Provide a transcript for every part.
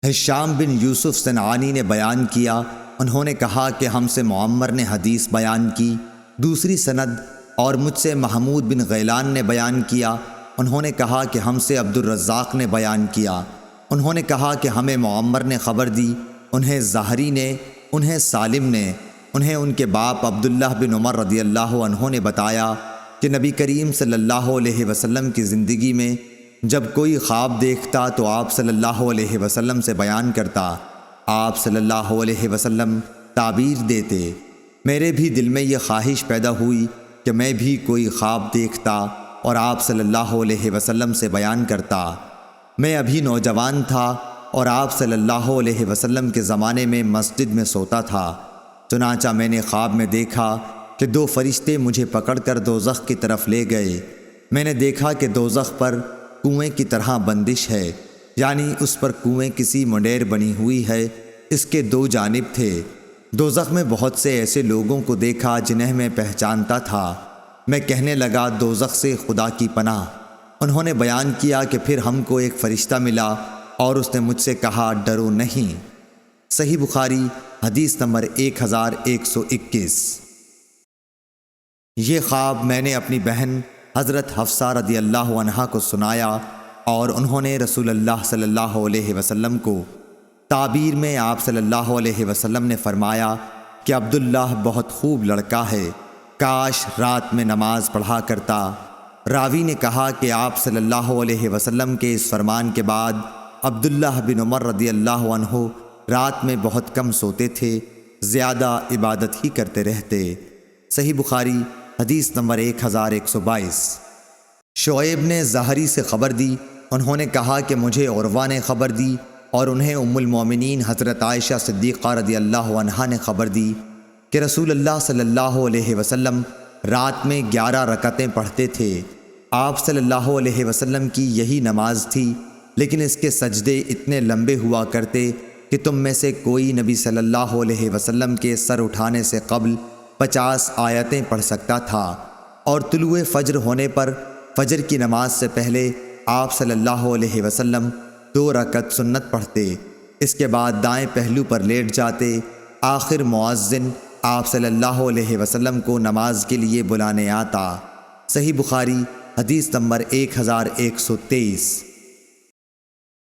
ہشام بن یوسف صنعانی نے بیان کیا، انہوں نے کہا کہ ہم سے معمر نے حدیث بیان کی۔ دوسری سند اور مجھ سے محمود بن غیلان نے بیان کیا، انہوں نے کہا کہ ہم سے عبد الرزاق نے بیان کیا، انہوں نے کہا کہ ہمیں معمر نے خبر دی، انہیں زہری نے، انہیں سالم نے، انہیں ان کے باپ عبداللہ بن عمر رضی اللہ عنہ نے بتایا کہ نبی کریم صلی اللہ علیہ وسلم کی زندگی میں جب کوئی خواب دیکھتا تو آپ صلی اللہ علیہ وسلم سے بیان کرتا، آپ صلی اللہ علیہ وسلم تعبیر دیتے۔ میرے بھی دل میں یہ خواہش پیدا ہوئی کہ میں بھی کوئی خواب دیکھتا اور آپ صلی اللہ علیہ وسلم سے بیان کرتا۔ میں ابھی نوجوان تھا اور آپ صلی اللہ علیہ وسلم کے زمانے میں مسجد میں سوتا تھا، چنانچہ میں نے خواب میں دیکھا کہ دو فرشتے مجھے پکڑ کر دوزخ کی طرف لے گئے۔ میں نے دیکھا کہ دوزخ پر کنویں کی طرح بندش ہے، یعنی اس پر کنویں کسی منڈیر بنی ہوئی ہے، اس کے دو جانب تھے۔ دوزخ میں بہت سے ایسے لوگوں کو دیکھا جنہیں میں پہچانتا تھا۔ میں کہنے لگا دوزخ سے خدا کی پناہ۔ انہوں نے بیان کیا کہ پھر ہم کو ایک فرشتہ ملا اور اس نے مجھ سے کہا ڈرو نہیں۔ صحیح بخاری حدیث نمبر 1121۔ یہ خواب میں نے اپنی بہن حضرت حفصہ رضی اللہ عنہا کو سنایا اور انہوں نے رسول اللہ صلی اللہ علیہ وسلم کو تعبیر میں آپ صلی اللہ علیہ وسلم نے فرمایا کہ عبداللہ بہت خوب لڑکا ہے، کاش رات میں نماز پڑھا کرتا۔ راوی نے کہا کہ آپ صلی اللہ علیہ وسلم کے اس فرمان کے بعد عبداللہ بن عمر رضی اللہ عنہ رات میں بہت کم سوتے تھے، زیادہ عبادت ہی کرتے رہتے۔ صحیح بخاری حدیث نمبر 1122۔ شعیب نے زہری سے خبر دی، انہوں نے کہا کہ مجھے عروہ نے خبر دی اور انہیں ام المومنین حضرت عائشہ صدیقہ رضی اللہ عنہا نے خبر دی کہ رسول اللہ صلی اللہ علیہ وسلم رات میں 11 رکعتیں پڑھتے تھے۔ آپ صلی اللہ علیہ وسلم کی یہی نماز تھی، لیکن اس کے سجدے اتنے لمبے ہوا کرتے کہ تم میں سے کوئی نبی صلی اللہ علیہ وسلم کے سر اٹھانے سے قبل 50 آیتیں پڑھ سکتا تھا، اور طلوع فجر ہونے پر فجر کی نماز سے پہلے آپ صلی اللہ علیہ وسلم 2 رکعت سنت پڑھتے، اس کے بعد دائیں پہلو پر لیٹ جاتے۔ آخر مؤذن آپ صلی اللہ علیہ وسلم کو نماز کے لیے بلانے آتا۔ صحیح بخاری حدیث نمبر 1123۔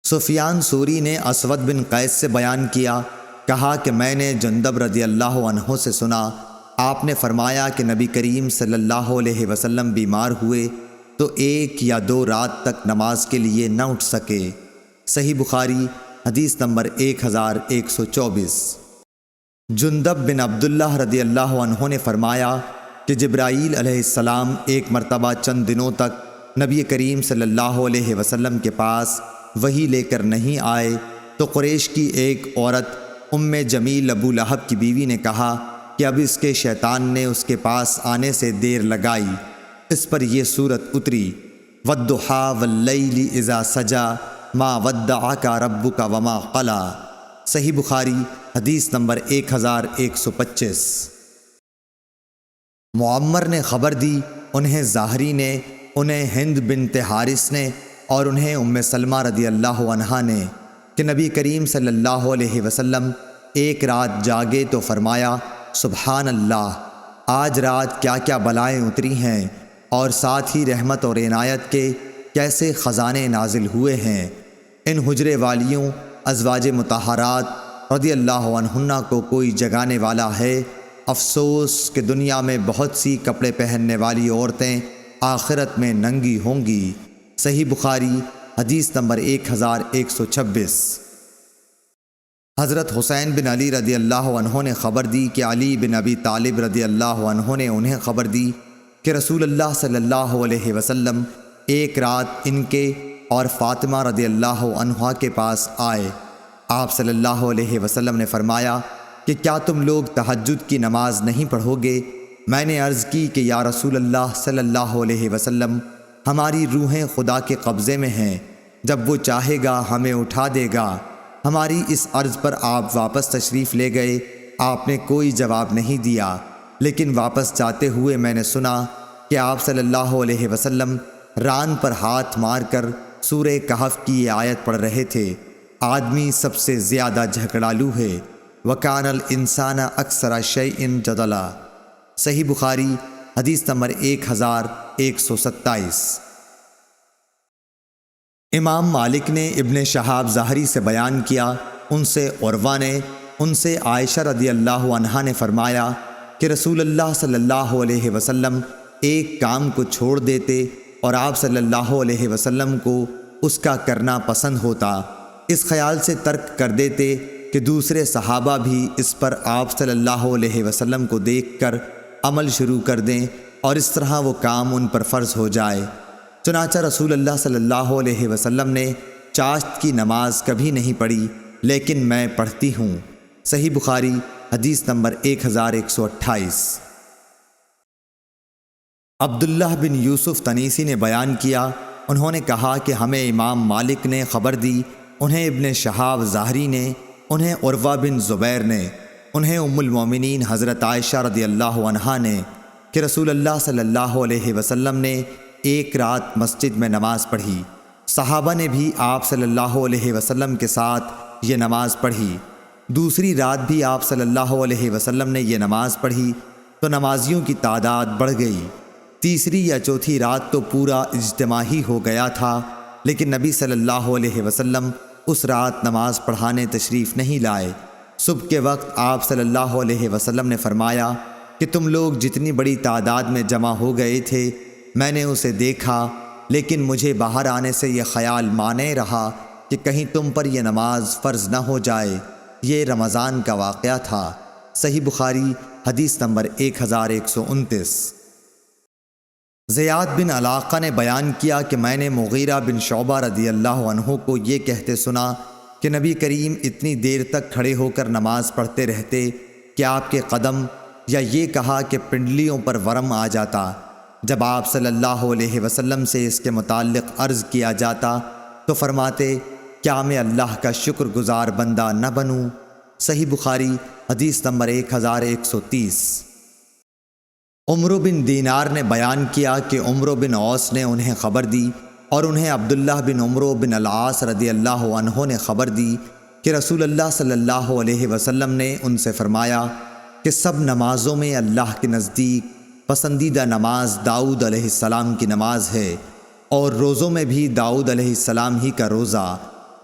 سفیان ثوری نے اسود بن قیس سے بیان کیا، کہا کہ میں نے جندب رضی اللہ عنہ سے سنا، آپ نے فرمایا کہ نبی کریم صلی اللہ علیہ وسلم بیمار ہوئے تو 1 یا 2 رات تک نماز کے لیے نہ اٹھ سکے۔ صحیح بخاری حدیث نمبر 1124۔ جندب بن عبداللہ رضی اللہ عنہ نے فرمایا کہ جبرائیل علیہ السلام ایک مرتبہ چند دنوں تک نبی کریم صلی اللہ علیہ وسلم کے پاس وحی لے کر نہیں آئے تو قریش کی ایک عورت ام جمیل ابو لہب کی بیوی نے کہا کہ اب اس کے شیطان نے اس کے پاس آنے سے دیر لگائی۔ اس پر یہ سورت اتری، وَالضُّحَىٰ وَاللَّيْلِ إِذَا سَجَىٰ مَا وَدَّعَكَ رَبُّكَ وَمَا قَلَىٰ۔ صحیح بخاری حدیث نمبر 1125۔ معمر نے خبر دی، انہیں زاہری نے، انہیں ہند بنت حارث نے اور انہیں ام سلمہ رضی اللہ عنہا نے کہ نبی کریم صلی اللہ علیہ وسلم ایک رات جاگے تو فرمایا سبحان اللہ، آج رات کیا کیا بلائیں اتری ہیں اور ساتھ ہی رحمت اور عنایت کے کیسے خزانے نازل ہوئے ہیں۔ ان حجرے والیوں ازواج مطہرات رضی اللہ عنہن کو کوئی جگانے والا ہے؟ افسوس کہ دنیا میں بہت سی کپڑے پہننے والی عورتیں آخرت میں ننگی ہوں گی۔ صحیح بخاری حدیث نمبر 1126۔ حضرت حسین بن علی رضی اللہ عنہ نے خبر دی کہ علی بن ابی طالب رضی اللہ عنہ نے انہیں خبر دی کہ رسول اللہ صلی اللہ علیہ وسلم ایک رات ان کے اور فاطمہ رضی اللہ عنہا کے پاس آئے۔ آپ صلی اللہ علیہ وسلم نے فرمایا کہ کیا تم لوگ تہجد کی نماز نہیں پڑھو گے؟ میں نے عرض کی کہ یا رسول اللہ صلی اللہ علیہ وسلم، ہماری روحیں خدا کے قبضے میں ہیں، جب وہ چاہے گا ہمیں اٹھا دے گا۔ ہماری اس عرض پر آپ واپس تشریف لے گئے، آپ نے کوئی جواب نہیں دیا، لیکن واپس جاتے ہوئے میں نے سنا کہ آپ صلی اللہ علیہ وسلم ران پر ہاتھ مار کر سورہ کہف کی یہ آیت پڑھ رہے تھے، آدمی سب سے زیادہ جھگڑالو ہے۔ وَكَانَ الْإِنسَانَ أَكْثَرَ شَيْءٍ جَدَلًا۔ صحیح بخاری حدیث نمبر 1127۔ امام مالک نے ابن شہاب ظاہری سے بیان کیا، ان سے عروہ نے، ان سے عائشہ رضی اللہ عنہا نے فرمایا کہ رسول اللہ صلی اللہ علیہ وسلم ایک کام کو چھوڑ دیتے اور آپ صلی اللہ علیہ وسلم کو اس کا کرنا پسند ہوتا، اس خیال سے ترک کر دیتے کہ دوسرے صحابہ بھی اس پر آپ صلی اللہ علیہ وسلم کو دیکھ کر عمل شروع کر دیں اور اس طرح وہ کام ان پر فرض ہو جائے۔ چنانچہ رسول اللہ صلی اللہ علیہ وسلم نے چاشت کی نماز کبھی نہیں پڑھی، لیکن میں پڑھتی ہوں۔ صحیح بخاری حدیث نمبر 1128۔ عبداللہ بن یوسف تنیسی نے بیان کیا، انہوں نے کہا کہ ہمیں امام مالک نے خبر دی، انہیں ابن شہاب ظاہری نے، انہیں عروہ بن زبیر نے، انہیں ام المومنین حضرت عائشہ رضی اللہ عنہا نے کہ رسول اللہ صلی اللہ علیہ وسلم نے ایک رات مسجد میں نماز پڑھی۔ صحابہ نے بھی آپ صلی اللہ علیہ وسلم کے ساتھ یہ نماز پڑھی۔ دوسری رات بھی آپ صلی اللہ علیہ وسلم نے یہ نماز پڑھی تو نمازیوں کی تعداد بڑھ گئی۔ تیسری یا چوتھی رات تو پورا اجتماع ہی ہو گیا تھا، لیکن نبی صلی اللہ علیہ وسلم اس رات نماز پڑھانے تشریف نہیں لائے۔ صبح کے وقت آپ صلی اللہ علیہ وسلم نے فرمایا کہ تم لوگ جتنی بڑی تعداد میں جمع ہو گئے تھے میں نے اسے دیکھا، لیکن مجھے باہر آنے سے یہ خیال مانے رہا کہ کہیں تم پر یہ نماز فرض نہ ہو جائے۔ یہ رمضان کا واقعہ تھا۔ صحیح بخاری حدیث نمبر 1129۔ زیاد بن علاقہ نے بیان کیا کہ میں نے مغیرہ بن شعبہ رضی اللہ عنہ کو یہ کہتے سنا کہ نبی کریم اتنی دیر تک کھڑے ہو کر نماز پڑھتے رہتے کہ آپ کے قدم، یا یہ کہا کہ پنڈلیوں پر ورم آ جاتا۔ جب آپ صلی اللہ علیہ وسلم سے اس کے متعلق عرض کیا جاتا تو فرماتے، کیا میں اللہ کا شکر گزار بندہ نہ بنوں؟ صحیح بخاری حدیث نمبر 1130۔ عمرو بن دینار نے بیان کیا کہ عمرو بن عوس نے انہیں خبر دی اور انہیں عبداللہ بن عمرو بن العاص رضی اللہ عنہ نے خبر دی کہ رسول اللہ صلی اللہ علیہ وسلم نے ان سے فرمایا کہ سب نمازوں میں اللہ کے نزدیک پسندیدہ نماز داؤد علیہ السلام کی نماز ہے، اور روزوں میں بھی داؤد علیہ السلام ہی کا روزہ۔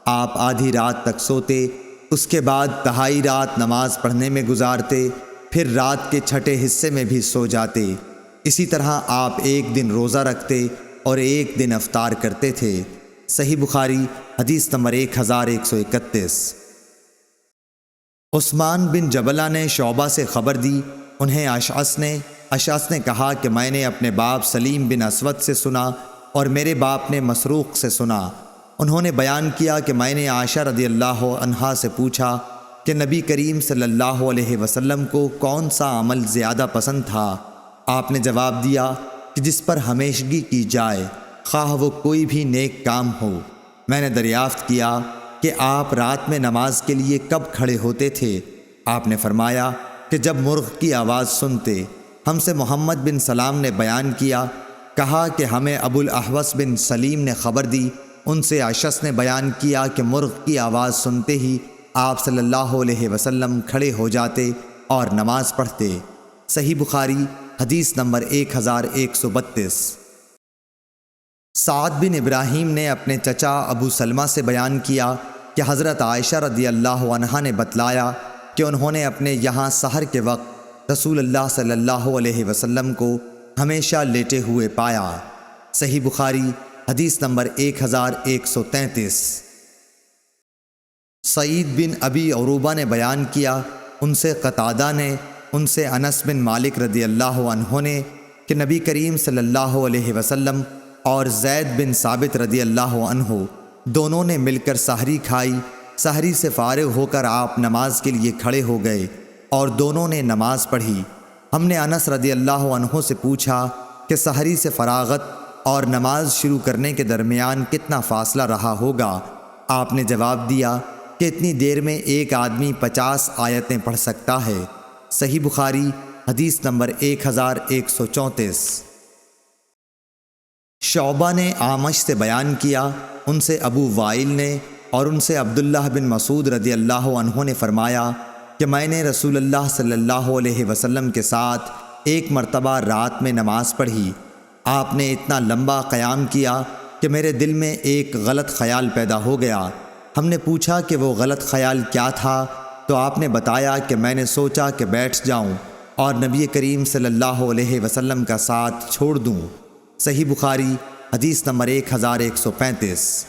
آپ آدھی رات تک سوتے، اس کے بعد تہائی رات نماز پڑھنے میں گزارتے، پھر رات کے چھٹے حصے میں بھی سو جاتے۔ اسی طرح آپ ایک دن روزہ رکھتے اور ایک دن افطار کرتے تھے۔ صحیح بخاری حدیث نمبر 1131۔ عثمان بن جبلہ نے شعبہ سے خبر دی، انہیں اشعث نے کہا کہ میں نے اپنے باپ سلیم بن اسود سے سنا اور میرے باپ نے مسروق سے سنا۔ انہوں نے بیان کیا کہ میں نے عائشہ رضی اللہ عنہا سے پوچھا کہ نبی کریم صلی اللہ علیہ وسلم کو کون سا عمل زیادہ پسند تھا؟ آپ نے جواب دیا کہ جس پر ہمیشگی کی جائے، خواہ وہ کوئی بھی نیک کام ہو۔ میں نے دریافت کیا کہ آپ رات میں نماز کے لیے کب کھڑے ہوتے تھے؟ آپ نے فرمایا کہ جب مرغ کی آواز سنتے۔ ہم سے محمد بن سلام نے بیان کیا، کہا کہ ہمیں ابو الاحوص بن سلیم نے خبر دی، ان سے اشعث نے بیان کیا کہ مرغ کی آواز سنتے ہی آپ صلی اللہ علیہ وسلم کھڑے ہو جاتے اور نماز پڑھتے۔ صحیح بخاری حدیث نمبر 1132۔ سعد بن ابراہیم نے اپنے چچا ابو سلمہ سے بیان کیا کہ حضرت عائشہ رضی اللہ عنہا نے بتلایا کہ انہوں نے اپنے یہاں سحر کے وقت رسول اللہ صلی اللہ علیہ وسلم کو ہمیشہ لیٹے ہوئے پایا۔ صحیح بخاری حدیث نمبر 1133۔ سعید بن ابی عروبہ نے بیان کیا، ان سے قتادہ نے، ان سے انس بن مالک رضی اللہ عنہ نے کہ نبی کریم صلی اللہ علیہ وسلم اور زید بن ثابت رضی اللہ عنہ دونوں نے مل کر سحری کھائی۔ سحری سے فارغ ہو کر آپ نماز کے لیے کھڑے ہو گئے اور دونوں نے نماز پڑھی۔ ہم نے انس رضی اللہ عنہ سے پوچھا کہ سحری سے فراغت اور نماز شروع کرنے کے درمیان کتنا فاصلہ رہا ہوگا؟ آپ نے جواب دیا کہ اتنی دیر میں ایک آدمی 50 آیتیں پڑھ سکتا ہے۔ صحیح بخاری حدیث نمبر 1134۔ شعبہ نے اعمش سے بیان کیا، ان سے ابو وائل نے اور ان سے عبداللہ بن مسعود رضی اللہ عنہ نے فرمایا کہ میں نے رسول اللہ صلی اللہ علیہ وسلم کے ساتھ ایک مرتبہ رات میں نماز پڑھی۔ آپ نے اتنا لمبا قیام کیا کہ میرے دل میں ایک غلط خیال پیدا ہو گیا۔ ہم نے پوچھا کہ وہ غلط خیال کیا تھا، تو آپ نے بتایا کہ میں نے سوچا کہ بیٹھ جاؤں اور نبی کریم صلی اللہ علیہ وسلم کا ساتھ چھوڑ دوں۔ صحیح بخاری حدیث نمبر 1135۔